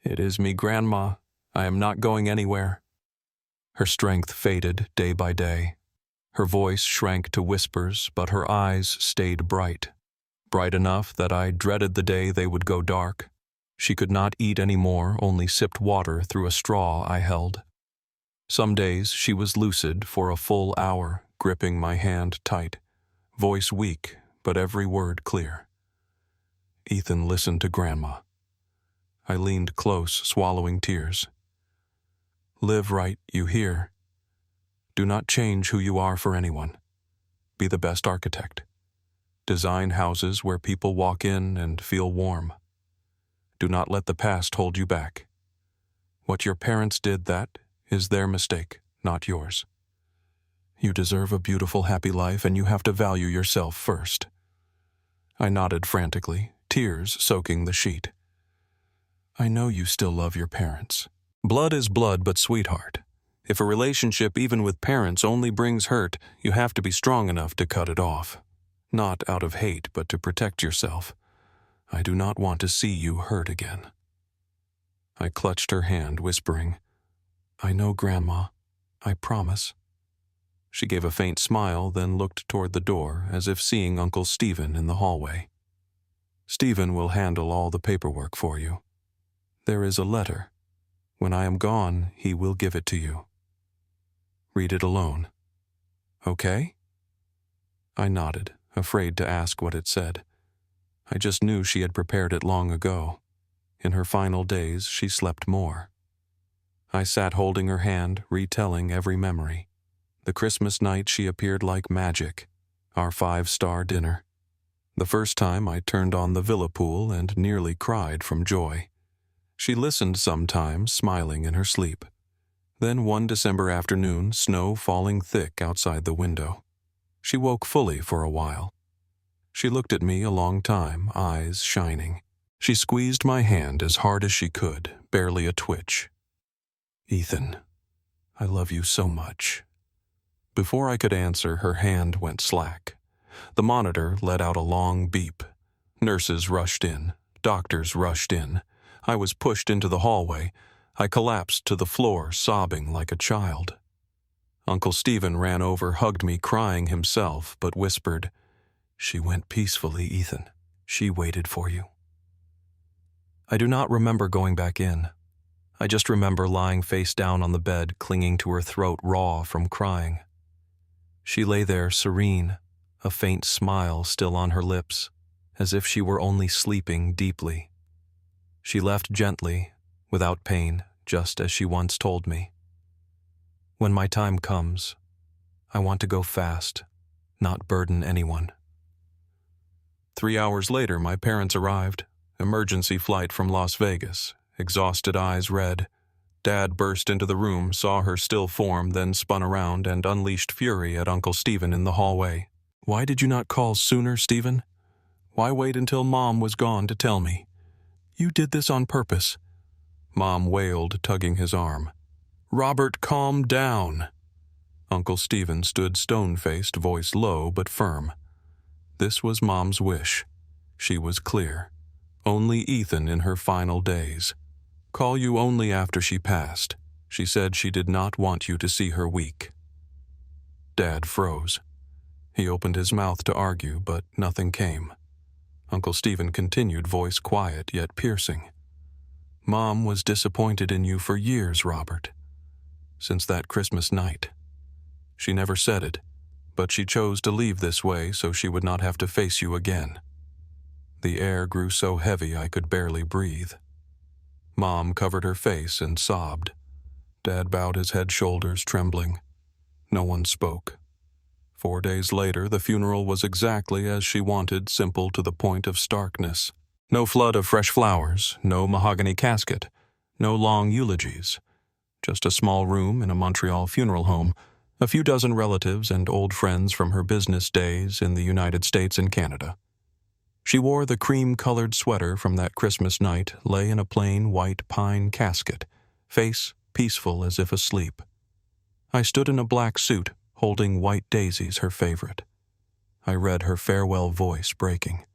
"It is me, Grandma. I am not going anywhere." Her strength faded day by day. Her voice shrank to whispers, but her eyes stayed bright. Bright enough that I dreaded the day they would go dark. She could not eat any more, only sipped water through a straw I held. Some days she was lucid for a full hour, gripping my hand tight, voice weak, but every word clear. Ethan listened to Grandma. I leaned close, swallowing tears. "Live right, you hear? Do not change who you are for anyone. Be the best architect. Design houses where people walk in and feel warm. Do not let the past hold you back. What your parents did, that is their mistake, not yours. You deserve a beautiful, happy life, and you have to value yourself first." I nodded frantically, tears soaking the sheet. "I know you still love your parents. Blood is blood, but sweetheart, if a relationship, even with parents, only brings hurt, you have to be strong enough to cut it off. Not out of hate, but to protect yourself. I do not want to see you hurt again." I clutched her hand, whispering, "I know, Grandma. I promise." She gave a faint smile, then looked toward the door, as if seeing Uncle Stephen in the hallway. "Stephen will handle all the paperwork for you. There is a letter. When I am gone, he will give it to you. Read it alone. Okay?" I nodded, afraid to ask what it said. I just knew she had prepared it long ago. In her final days, she slept more. I sat holding her hand, retelling every memory. The Christmas night she appeared like magic, our 5-star dinner. The first time I turned on the villa pool and nearly cried from joy. She listened sometimes, smiling in her sleep. Then one December afternoon, snow falling thick outside the window. She woke fully for a while. She looked at me a long time, eyes shining. She squeezed my hand as hard as she could, barely a twitch. "Ethan, I love you so much." Before I could answer, her hand went slack. The monitor let out a long beep. Nurses rushed in. Doctors rushed in. I was pushed into the hallway. I collapsed to the floor, sobbing like a child. Uncle Stephen ran over, hugged me, crying himself, but whispered, "She went peacefully, Ethan. She waited for you." I do not remember going back in. I just remember lying face down on the bed, clinging to her throat, raw from crying. She lay there serene, a faint smile still on her lips, as if she were only sleeping deeply. She left gently, without pain, just as she once told me. When my time comes, I want to go fast, not burden anyone. 3 hours later, my parents arrived. Emergency flight from Las Vegas, exhausted eyes red. Dad burst into the room, saw her still form, then spun around and unleashed fury at Uncle Stephen in the hallway. "Why did you not call sooner, Stephen? Why wait until Mom was gone to tell me? You did this on purpose." Mom wailed, tugging his arm. "Robert, calm down." Uncle Stephen stood stone-faced, voice low but firm. This was Mom's wish. She was clear. Only Ethan in her final days. Call you only after she passed. She said she did not want you to see her weak. Dad froze. He opened his mouth to argue, but nothing came. Uncle Stephen continued, voice quiet yet piercing. Mom was disappointed in you for years, Robert. Since that Christmas night. She never said it, but she chose to leave this way so she would not have to face you again. The air grew so heavy I could barely breathe. Mom covered her face and sobbed. Dad bowed his head, shoulders trembling. No one spoke. 4 days later, the funeral was exactly as she wanted, simple to the point of starkness. No flood of fresh flowers, no mahogany casket, no long eulogies. Just a small room in a Montreal funeral home, a few dozen relatives and old friends from her business days in the United States and Canada. She wore the cream-colored sweater from that Christmas night, lay in a plain white pine casket, face peaceful as if asleep. I stood in a black suit, holding white daisies, her favorite. I read her farewell voice breaking.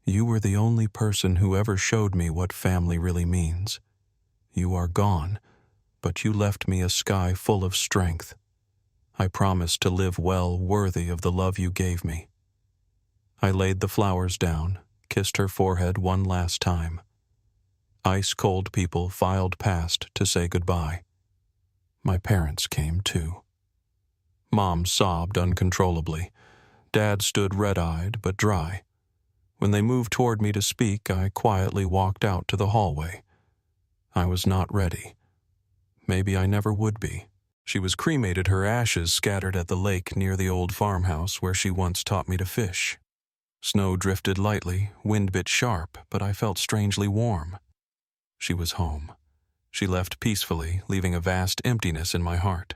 You were the only person who ever showed me what family really means. You are gone, but you left me a sky full of strength. I promised to live well, worthy of the love you gave me. I laid the flowers down, kissed her forehead one last time. Ice-cold people filed past to say goodbye. My parents came too. Mom sobbed uncontrollably. Dad stood red-eyed but dry. When they moved toward me to speak, I quietly walked out to the hallway. I was not ready. Maybe I never would be. She was cremated, her ashes scattered at the lake near the old farmhouse where she once taught me to fish. Snow drifted lightly, wind bit sharp, but I felt strangely warm. She was home. She left peacefully, leaving a vast emptiness in my heart.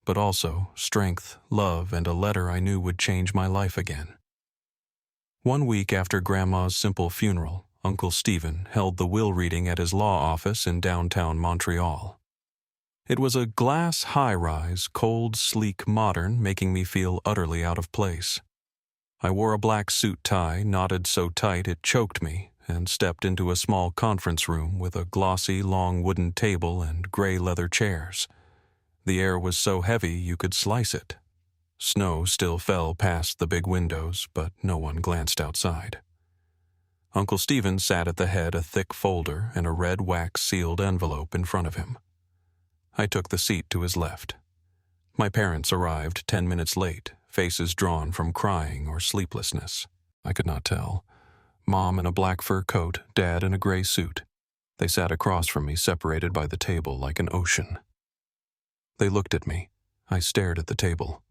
But also strength, love, and a letter I knew would change my life again. 1 week after Grandma's simple funeral, Uncle Stephen held the will reading at his law office in downtown Montreal. It was a glass high-rise, cold, sleek, modern, making me feel utterly out of place. I wore a black suit tie, knotted so tight it choked me, and stepped into a small conference room with a glossy, long wooden table and gray leather chairs. The air was so heavy you could slice it. Snow still fell past the big windows, but no one glanced outside. Uncle Stephen sat at the head, a thick folder and a red wax-sealed envelope in front of him. I took the seat to his left. My parents arrived 10 minutes late, faces drawn from crying or sleeplessness. I could not tell. Mom in a black fur coat, Dad in a gray suit. They sat across from me, separated by the table like an ocean. They looked at me. I stared at the table.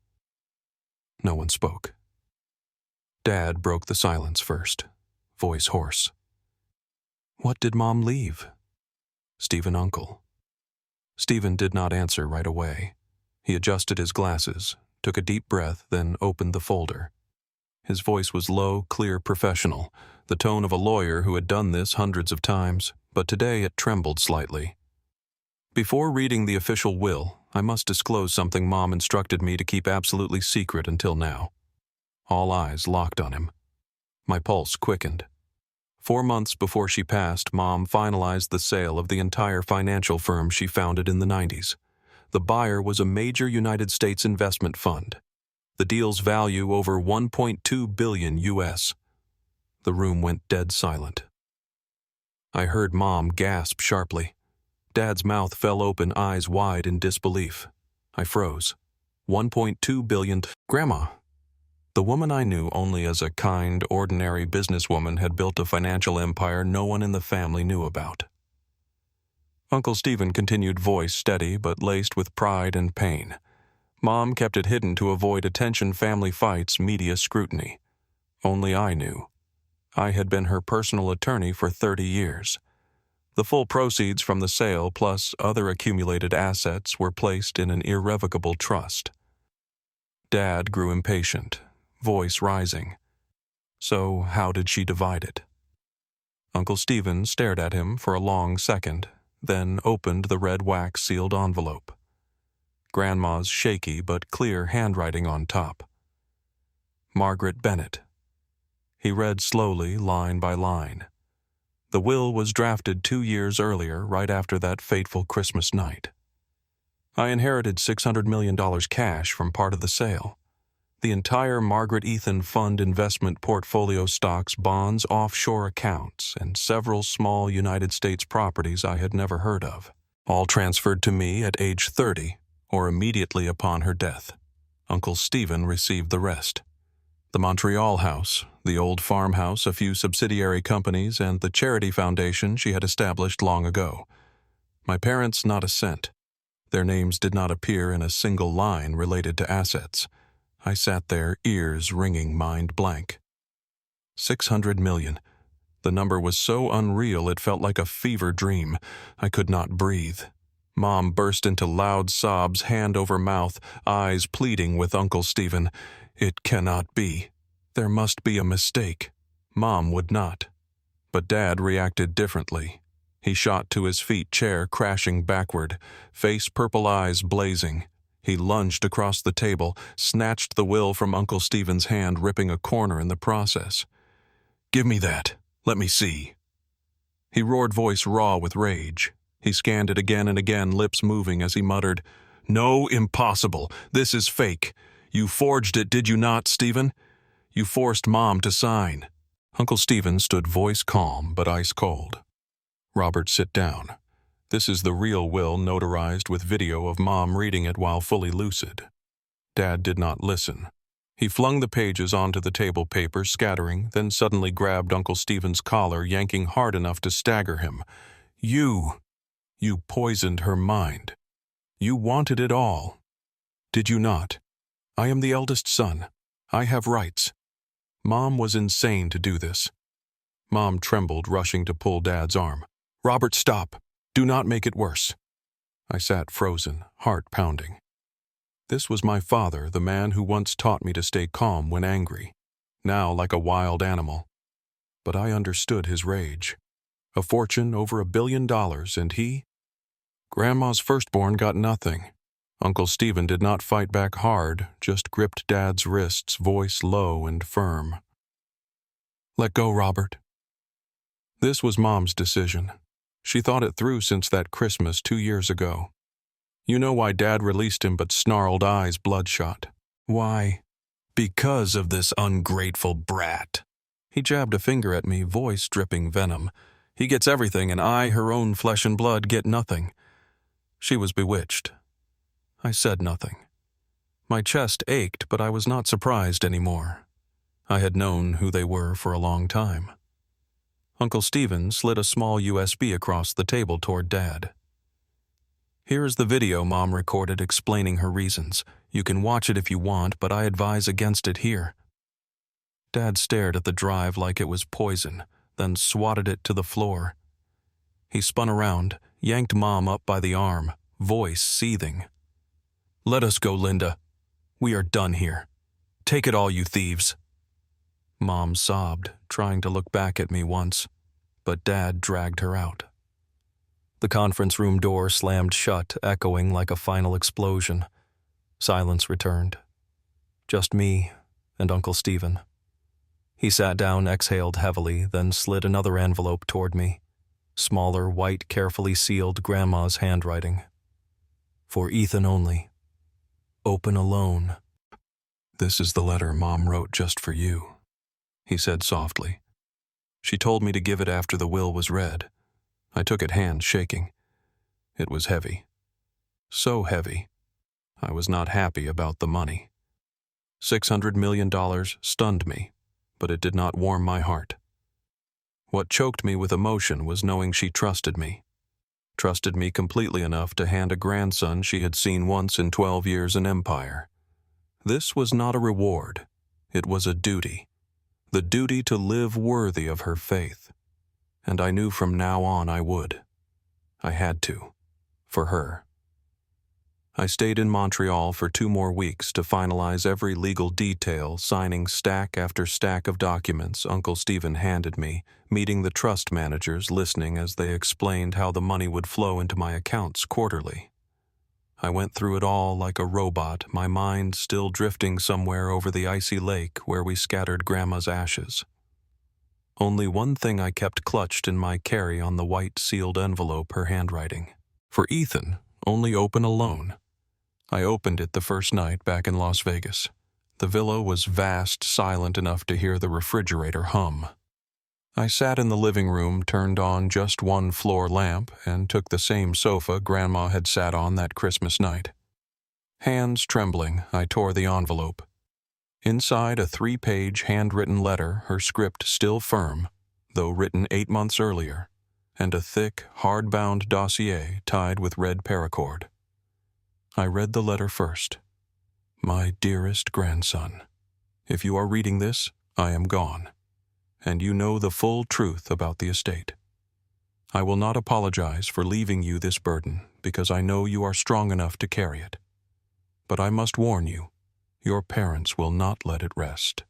No one spoke. Dad broke the silence first, voice hoarse. What did Mom leave? Stephen, Uncle. Stephen did not answer right away. He adjusted his glasses, took a deep breath, then opened the folder. His voice was low, clear, professional, the tone of a lawyer who had done this hundreds of times, but today it trembled slightly. Before reading the official will, I must disclose something Mom instructed me to keep absolutely secret until now. All eyes locked on him. My pulse quickened. 4 months before she passed, Mom finalized the sale of the entire financial firm she founded in the 90s. The buyer was a major United States investment fund. The deal's value over $1.2 billion US. The room went dead silent. I heard Mom gasp sharply. Dad's mouth fell open, eyes wide in disbelief. I froze. 1.2 billion. Grandma. The woman I knew only as a kind, ordinary businesswoman had built a financial empire no one in the family knew about. Uncle Stephen continued, voice steady but laced with pride and pain. Mom kept it hidden to avoid attention, family fights, media scrutiny. Only I knew. I had been her personal attorney for 30 years. The full proceeds from the sale plus other accumulated assets were placed in an irrevocable trust. Dad grew impatient, voice rising. So how did she divide it? Uncle Stephen stared at him for a long second, then opened the red wax-sealed envelope. Grandma's shaky but clear handwriting on top. Margaret Bennett. He read slowly, line by line. The will was drafted 2 years earlier, right after that fateful Christmas night. I inherited $600 million cash from part of the sale. The entire Margaret Ethan Fund investment portfolio, stocks, bonds, offshore accounts, and several small United States properties I had never heard of, all transferred to me at age 30, or immediately upon her death. Uncle Stephen received the rest. The Montreal house, the old farmhouse, a few subsidiary companies, and the charity foundation she had established long ago. My parents, not a cent. Their names did not appear in a single line related to assets. I sat there, ears ringing, mind blank. 600 million. The number was so unreal it felt like a fever dream. I could not breathe. Mom burst into loud sobs, hand over mouth, eyes pleading with Uncle Stephen. It cannot be. There must be a mistake. Mom would not. But Dad reacted differently. He shot to his feet, chair crashing backward, face purple, eyes blazing. He lunged across the table, snatched the will from Uncle Stephen's hand, ripping a corner in the process. "Give me that. Let me see." He roared, voice raw with rage. He scanned it again and again, lips moving as he muttered, "No, impossible. This is fake. You forged it, did you not, Stephen? You forced Mom to sign." Uncle Stephen stood, voice calm but ice cold. "Robert, sit down. This is the real will, notarized with video of Mom reading it while fully lucid." Dad did not listen. He flung the pages onto the table, paper scattering, then suddenly grabbed Uncle Stephen's collar, yanking hard enough to stagger him. You poisoned her mind. You wanted it all. Did you not? I am the eldest son. I have rights. Mom was insane to do this." Mom trembled, rushing to pull Dad's arm. "Robert, stop. Do not make it worse." I sat frozen, heart pounding. This was my father, the man who once taught me to stay calm when angry, now like a wild animal. But I understood his rage. A fortune, over $1 billion, and he? Grandma's firstborn got nothing. Uncle Stephen did not fight back hard, just gripped Dad's wrists, voice low and firm. "Let go, Robert." This was Mom's decision. She thought it through since that Christmas 2 years ago. You know why Dad released him, but snarled, eyes bloodshot. Why? Because of this ungrateful brat. He jabbed a finger at me, voice dripping venom. He gets everything, and I, her own flesh and blood, get nothing. She was bewitched. I said nothing. My chest ached, but I was not surprised anymore. I had known who they were for a long time. Uncle Stephen slid a small USB across the table toward Dad. "Here is the video Mom recorded explaining her reasons. You can watch it if you want, but I advise against it here." Dad stared at the drive like it was poison, then swatted it to the floor. He spun around, yanked Mom up by the arm, voice seething. "Let us go, Linda. We are done here. Take it all, you thieves." Mom sobbed, trying to look back at me once, but Dad dragged her out. The conference room door slammed shut, echoing like a final explosion. Silence returned. Just me and Uncle Stephen. He sat down, exhaled heavily, then slid another envelope toward me. Smaller, white, carefully sealed, Grandma's handwriting. "For Ethan only. Open alone." "This is the letter Mom wrote just for you," he said softly. "She told me to give it after the will was read." I took it, hand shaking. It was heavy. So heavy. I was not happy about the money. $600 million stunned me, but it did not warm my heart. What choked me with emotion was knowing she trusted me completely enough to hand a grandson she had seen once in 12 years an empire. This was not a reward. It was a duty. The duty to live worthy of her faith. And I knew from now on I would. I had to. For her. I stayed in Montreal for 2 more weeks to finalize every legal detail, signing stack after stack of documents Uncle Stephen handed me, meeting the trust managers, listening as they explained how the money would flow into my accounts quarterly. I went through it all like a robot, my mind still drifting somewhere over the icy lake where we scattered Grandma's ashes. Only one thing I kept clutched in my carry on the white sealed envelope, her handwriting. For Ethan, only open alone. I opened it the first night back in Las Vegas. The villa was vast, silent enough to hear the refrigerator hum. I sat in the living room, turned on just one floor lamp, and took the same sofa Grandma had sat on that Christmas night. Hands trembling, I tore the envelope. Inside, a 3-page handwritten letter, her script still firm, though written 8 months earlier, and a thick, hard-bound dossier tied with red paracord. I read the letter first. My dearest grandson, if you are reading this, I am gone, and you know the full truth about the estate. I will not apologize for leaving you this burden, because I know you are strong enough to carry it. But I must warn you, your parents will not let it rest.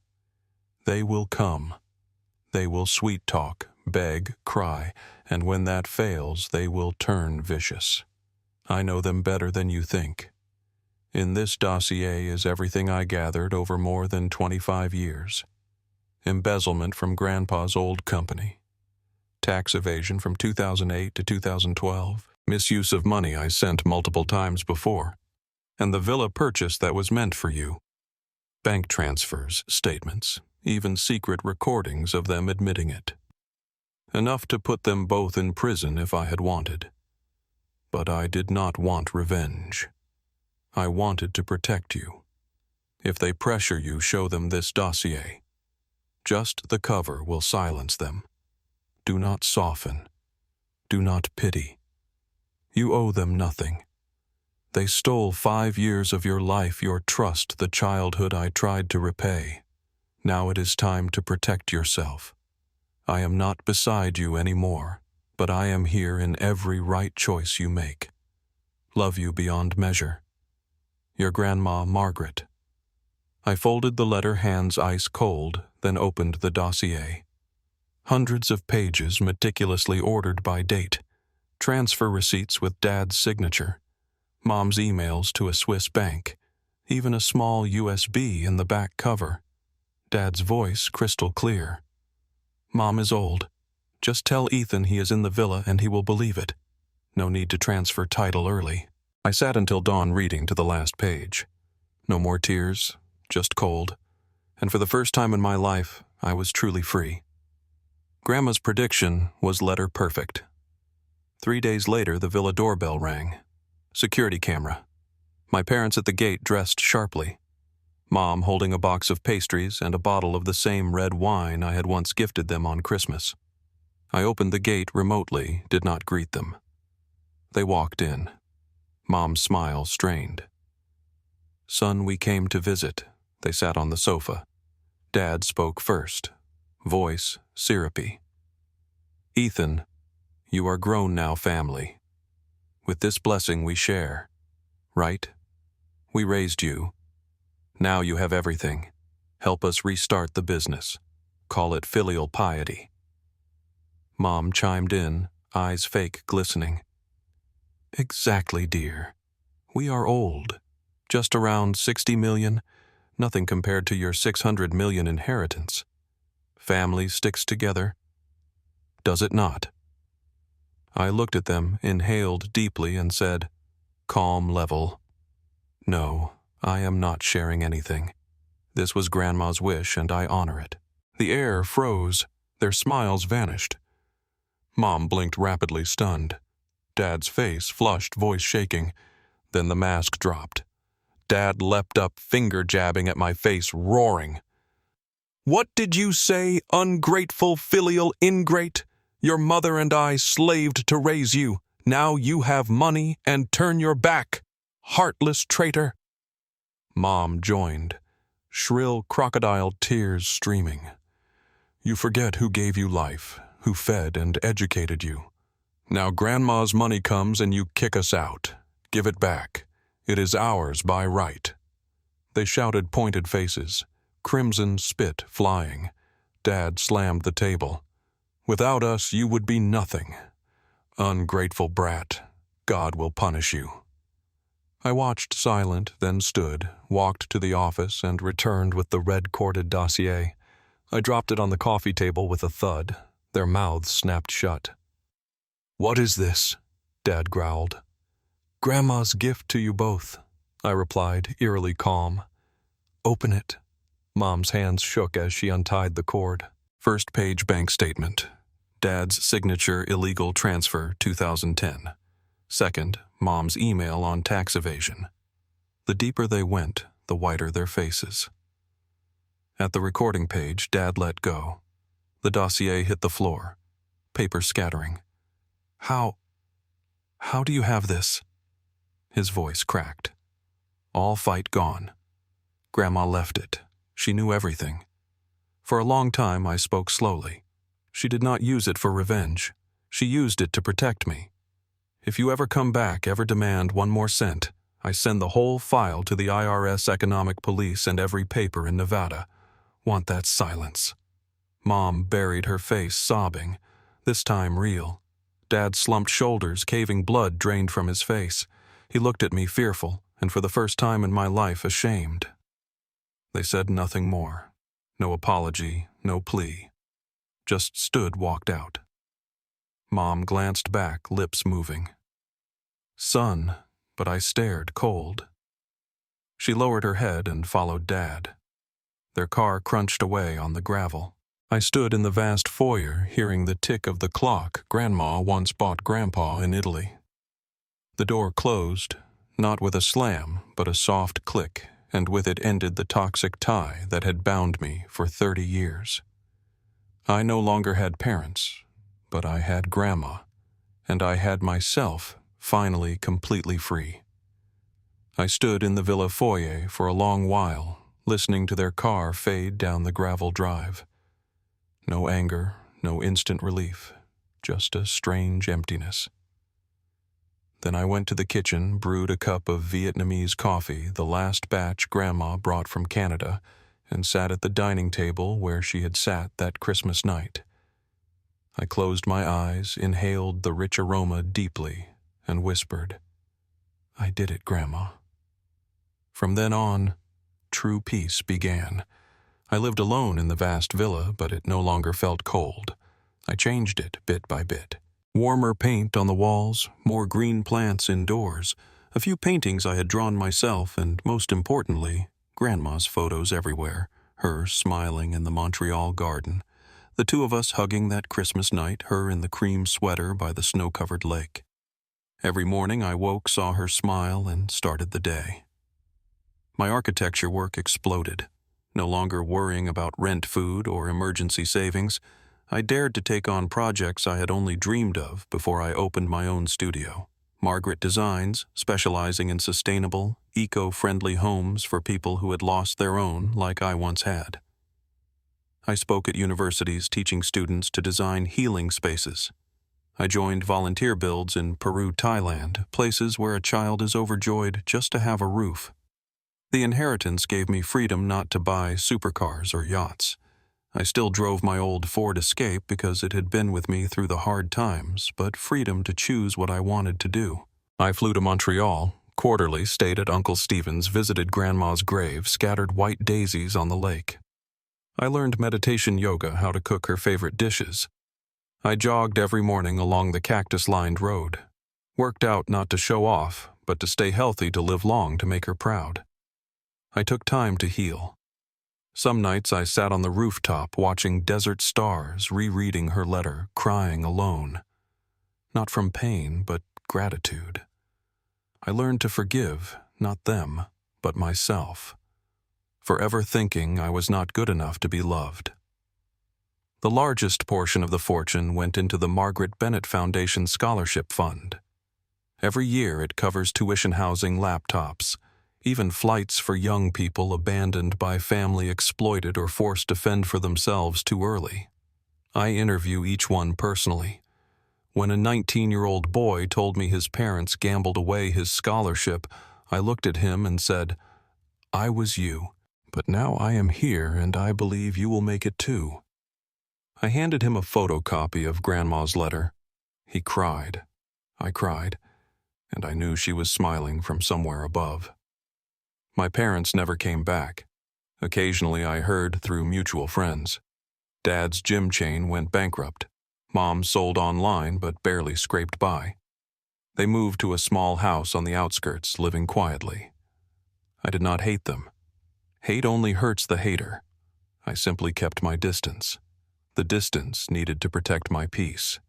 They will come. They will sweet-talk, beg, cry, and when that fails, they will turn vicious. I know them better than you think. In this dossier is everything I gathered over more than 25 years. Embezzlement from Grandpa's old company. Tax evasion from 2008 to 2012. Misuse of money I sent multiple times before. And the villa purchase that was meant for you. Bank transfers, statements, even secret recordings of them admitting it. Enough to put them both in prison if I had wanted. But I did not want revenge. I wanted to protect you. If they pressure you, show them this dossier. Just the cover will silence them. Do not soften. Do not pity. You owe them nothing. They stole 5 years of your life, your trust, the childhood I tried to repay. Now it is time to protect yourself. I am not beside you anymore, but I am here in every right choice you make. Love you beyond measure. Your Grandma, Margaret. I folded the letter, hands ice cold, then opened the dossier. Hundreds of pages meticulously ordered by date. Transfer receipts with Dad's signature. Mom's emails to a Swiss bank. Even a small USB in the back cover. Dad's voice crystal clear. Mom is old. Just tell Ethan he is in the villa and he will believe it. No need to transfer title early. I sat until dawn reading to the last page. No more tears, just cold. And for the first time in my life, I was truly free. Grandma's prediction was letter perfect. 3 days later, the villa doorbell rang. Security camera. My parents at the gate dressed sharply. Mom holding a box of pastries and a bottle of the same red wine I had once gifted them on Christmas. I opened the gate remotely, did not greet them. They walked in. Mom's smile strained. Son, we came to visit. They sat on the sofa. Dad spoke first. Voice syrupy. Ethan, you are grown now, family. With this blessing we share. Right? We raised you. Now you have everything. Help us restart the business. Call it filial piety. Mom chimed in, eyes fake glistening. Exactly, dear. We are old. Just around 60 million, nothing compared to your 600 million inheritance. Family sticks together. Does it not? I looked at them, inhaled deeply, and said, calm level. No, I am not sharing anything. This was Grandma's wish, and I honor it. The air froze. Their smiles vanished. Mom blinked rapidly, stunned. Dad's face flushed, voice shaking. Then the mask dropped. Dad leapt up, finger jabbing at my face, roaring. What did you say, ungrateful filial ingrate? Your mother and I slaved to raise you. Now you have money and turn your back. Heartless traitor. Mom joined, shrill crocodile tears streaming. You forget who gave you life, who fed and educated you. Now Grandma's money comes and you kick us out. Give it back. It is ours by right. They shouted, pointed faces, crimson spit flying. Dad slammed the table. Without us, you would be nothing. Ungrateful brat, God will punish you. I watched silent, then stood, walked to the office, and returned with the red-corded dossier. I dropped it on the coffee table with a thud. Their mouths snapped shut. "What is this?" Dad growled. "Grandma's gift to you both," I replied, eerily calm. "Open it." Mom's hands shook as she untied the cord. First page bank statement. Dad's signature illegal transfer 2010. Second, Mom's email on tax evasion. The deeper they went, the whiter their faces. At the recording page, Dad let go. The dossier hit the floor, paper scattering. How do you have this?" His voice cracked. "All fight gone. Grandma left it. She knew everything. For a long time I spoke slowly. She did not use it for revenge. She used it to protect me. If you ever come back, ever demand 1 more cent, I send the whole file to the IRS Economic Police and every paper in Nevada. Want that silence." Mom buried her face, sobbing, this time real. Dad's slumped shoulders, caving blood drained from his face. He looked at me fearful, and for the first time in my life ashamed. They said nothing more. No apology, no plea. Just stood, walked out. Mom glanced back, lips moving. "Son," but I stared, cold. She lowered her head and followed Dad. Their car crunched away on the gravel. I stood in the vast foyer, hearing the tick of the clock Grandma once bought Grandpa in Italy. The door closed, not with a slam, but a soft click, and with it ended the toxic tie that had bound me for 30 years. I no longer had parents, but I had Grandma, and I had myself finally completely free. I stood in the villa foyer for a long while, listening to their car fade down the gravel drive. No anger, no instant relief, just a strange emptiness. Then I went to the kitchen, brewed a cup of Vietnamese coffee, the last batch Grandma brought from Canada, and sat at the dining table where she had sat that Christmas night. I closed my eyes, inhaled the rich aroma deeply, and whispered, "I did it, Grandma." From then on, true peace began. I lived alone in the vast villa, but it no longer felt cold. I changed it bit by bit. Warmer paint on the walls, more green plants indoors, a few paintings I had drawn myself, and most importantly, Grandma's photos everywhere, her smiling in the Montreal garden, the 2 of us hugging that Christmas night, her in the cream sweater by the snow-covered lake. Every morning I woke, saw her smile, and started the day. My architecture work exploded. No longer worrying about rent, food, or emergency savings, I dared to take on projects I had only dreamed of before I opened my own studio. Margaret Designs, specializing in sustainable, eco-friendly homes for people who had lost their own like I once had. I spoke at universities teaching students to design healing spaces. I joined volunteer builds in Peru, Thailand, places where a child is overjoyed just to have a roof. The inheritance gave me freedom not to buy supercars or yachts. I still drove my old Ford Escape because it had been with me through the hard times, but freedom to choose what I wanted to do. I flew to Montreal, quarterly stayed at Uncle Stephen's, visited Grandma's grave, scattered white daisies on the lake. I learned meditation yoga, how to cook her favorite dishes. I jogged every morning along the cactus-lined road. Worked out not to show off, but to stay healthy, to live long, to make her proud. I took time to heal. Some nights I sat on the rooftop watching desert stars, rereading her letter, crying alone. Not from pain, but gratitude. I learned to forgive, not them, but myself. Forever thinking I was not good enough to be loved. The largest portion of the fortune went into the Margaret Bennett Foundation Scholarship Fund. Every year it covers tuition, housing, laptops, even flights for young people abandoned by family, exploited, or forced to fend for themselves too early. I interview each one personally. When a 19-year-old boy told me his parents gambled away his scholarship, I looked at him and said, "I was you, but now I am here and I believe you will make it too." I handed him a photocopy of Grandma's letter. He cried. I cried, and I knew she was smiling from somewhere above. My parents never came back. Occasionally I heard through mutual friends. Dad's gym chain went bankrupt. Mom sold online but barely scraped by. They moved to a small house on the outskirts, living quietly. I did not hate them. Hate only hurts the hater. I simply kept my distance. The distance needed to protect my peace.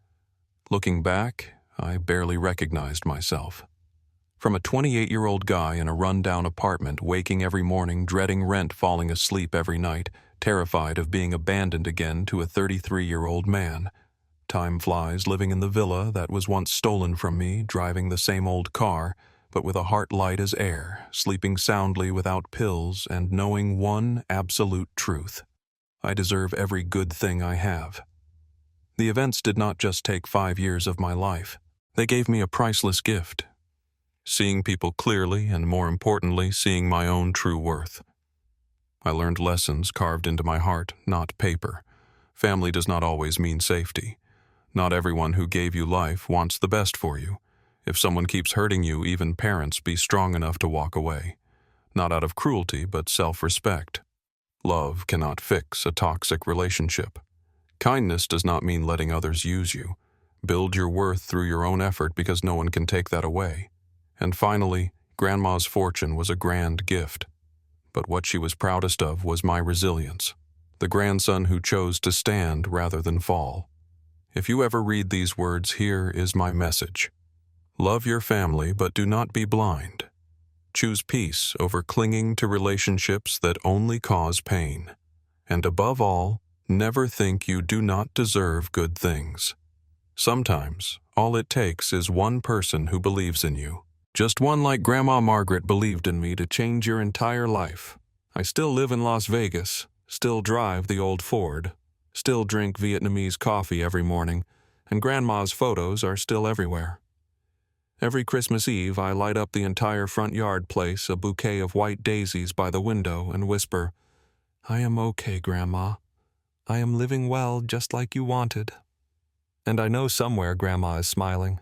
Looking back, I barely recognized myself. From a 28-year-old guy in a run-down apartment, waking every morning, dreading rent, falling asleep every night, terrified of being abandoned again, to a 33-year-old man. Time flies, living in the villa that was once stolen from me, driving the same old car, but with a heart light as air, sleeping soundly without pills, and knowing one absolute truth. I deserve every good thing I have. The events did not just take 5 years of my life. They gave me a priceless gift. Seeing people clearly, and more importantly, seeing my own true worth. I learned lessons carved into my heart, not paper. Family does not always mean safety. Not everyone who gave you life wants the best for you. If someone keeps hurting you, even parents, be strong enough to walk away. Not out of cruelty, but self-respect. Love cannot fix a toxic relationship. Kindness does not mean letting others use you. Build your worth through your own effort, because no one can take that away. And finally, Grandma's fortune was a grand gift. But what she was proudest of was my resilience. The grandson who chose to stand rather than fall. If you ever read these words, here is my message. Love your family, but do not be blind. Choose peace over clinging to relationships that only cause pain. And above all, never think you do not deserve good things. Sometimes, all it takes is one person who believes in you. Just one like Grandma Margaret believed in me to change your entire life. I still live in Las Vegas, still drive the old Ford, still drink Vietnamese coffee every morning, and Grandma's photos are still everywhere. Every Christmas Eve, I light up the entire front yard, place a bouquet of white daisies by the window, and whisper, "I am okay, Grandma. I am living well just like you wanted." And I know somewhere Grandma is smiling.